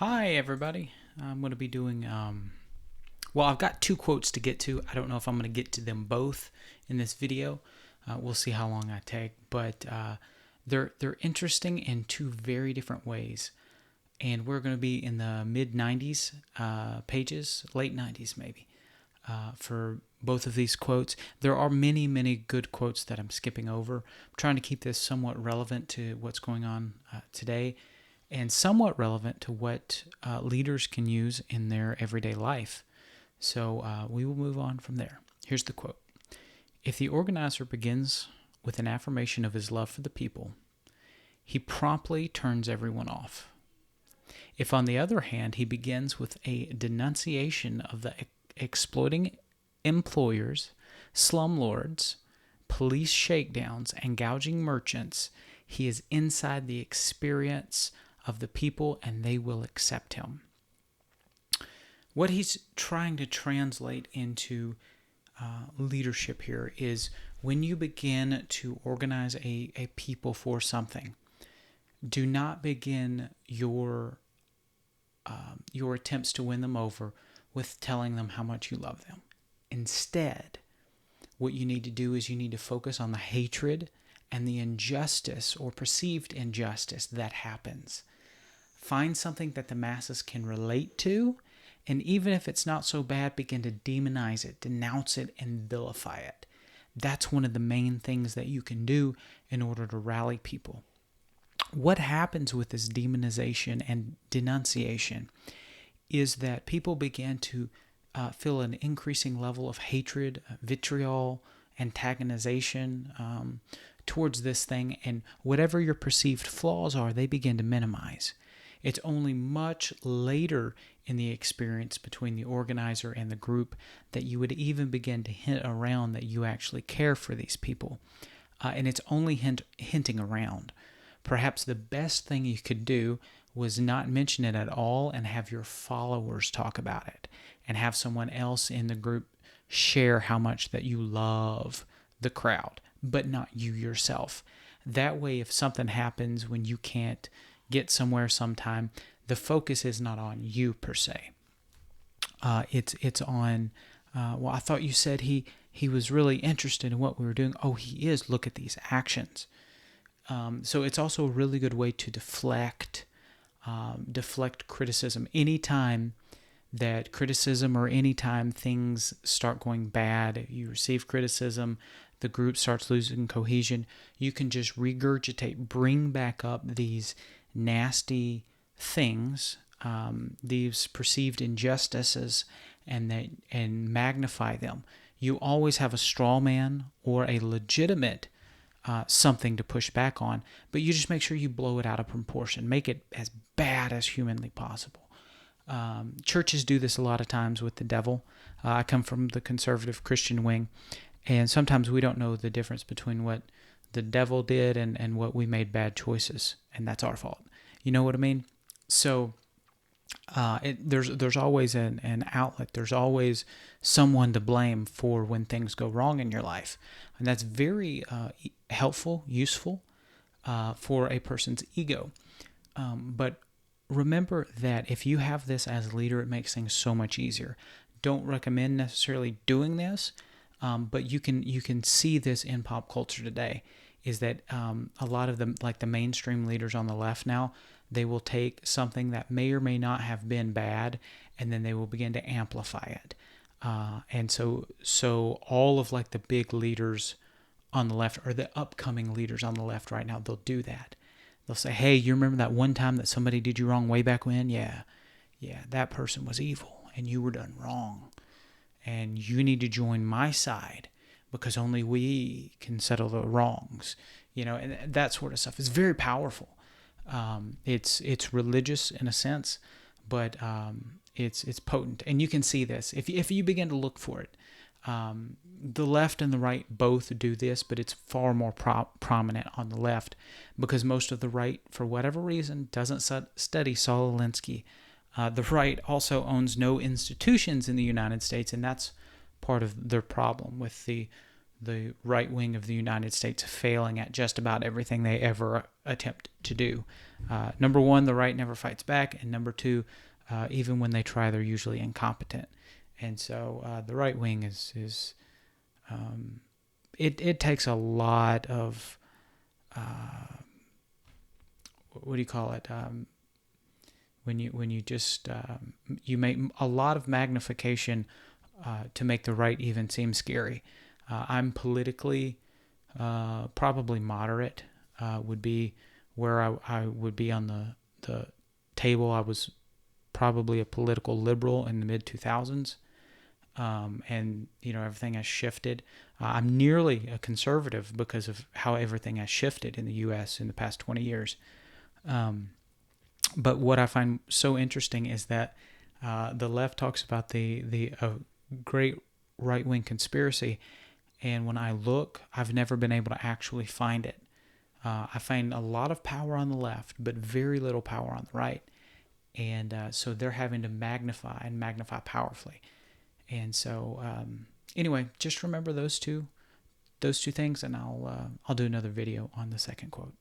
Hi, everybody. I'm going to be doing, well, I've got two quotes to get to. I don't know if I'm going to get to them both in this video. We'll see how long I take, but they're interesting in two very different ways. And we're going to be in the mid 90s pages, late 90s maybe, for both of these quotes. There are many, many good quotes that I'm skipping over. I'm trying to keep this somewhat relevant to what's going on today, and somewhat relevant to what leaders can use in their everyday life. So we will move on from there. Here's the quote. If the organizer begins with an affirmation of his love for the people, he promptly turns everyone off. If, on the other hand, he begins with a denunciation of the exploiting employers, slumlords, police shakedowns, and gouging merchants, he is inside the experience of the people and they will accept him. What he's trying to translate into leadership here is when you begin to organize a people for something, do not begin your attempts to win them over with telling them how much you love them. Instead, what you need to do is you need to focus on the hatred and the injustice or perceived injustice that happens. Find something that the masses can relate to, and even if it's not so bad, begin to demonize it, denounce it, and vilify it. That's one of the main things that you can do in order to rally people. What happens with this demonization and denunciation is that people begin to feel an increasing level of hatred, vitriol, antagonization towards this thing, and whatever your perceived flaws are, they begin to minimize. It's only much later in the experience between the organizer and the group that you would even begin to hint around that you actually care for these people. And it's only hinting around. Perhaps the best thing you could do was not mention it at all and have your followers talk about it and have someone else in the group share how much that you love the crowd, but not you yourself. That way, if something happens when you can't get somewhere sometime, the focus is not on you per se. It's on, well, I thought you said he was really interested in what we were doing. Oh, he is. Look at these actions. So it's also a really good way to deflect criticism. Anytime that criticism or anytime things start going bad, you receive criticism, the group starts losing cohesion, you can just regurgitate, bring back up these nasty things, these perceived injustices, and magnify them. You always have a straw man or a legitimate something to push back on, but you just make sure you blow it out of proportion. Make it as bad as humanly possible. Churches do this a lot of times with the devil. I come from the conservative Christian wing, and sometimes we don't know the difference between what the devil did and what we made bad choices, and that's our fault. You know what I mean? So there's always an outlet. There's always someone to blame for when things go wrong in your life, and that's very helpful, useful for a person's ego. But remember that if you have this as a leader, it makes things so much easier. Don't recommend necessarily doing this, but you can see this in pop culture today. Is that a lot of them, like the mainstream leaders on the left now, they will take something that may or may not have been bad, and then they will begin to amplify it. And so all of like the big leaders on the left, or the upcoming leaders on the left right now, they'll do that. They'll say, hey, you remember that one time that somebody did you wrong way back when? Yeah, that person was evil, and you were done wrong. And you need to join my side because only we can settle the wrongs. And that sort of stuff. It's very powerful. It's religious in a sense, but it's potent, and you can see this if you begin to look for it. The left and the right both do this, but it's far more prominent on the left because most of the right, for whatever reason, doesn't study Saul Alinsky. The right also owns no institutions in the United States, and that's part of their problem with the right wing of the United States failing at just about everything they ever attempt to do. Number one, the right never fights back, and number two, even when they try, they're usually incompetent. And so the right wing is it takes a lot of what do you call it? When you just you make a lot of magnification to make the right even seem scary. I'm politically probably moderate would be where I would be on the table. I was probably a political liberal in the mid 2000s. And everything has shifted. I'm nearly a conservative because of how everything has shifted in the U.S. in the past 20 years. But what I find so interesting is that the left talks about the great right-wing conspiracy, and when I look, I've never been able to actually find it. I find a lot of power on the left, but very little power on the right, and so they're having to magnify powerfully. And so, anyway, just remember those two things, and I'll do another video on the second quote.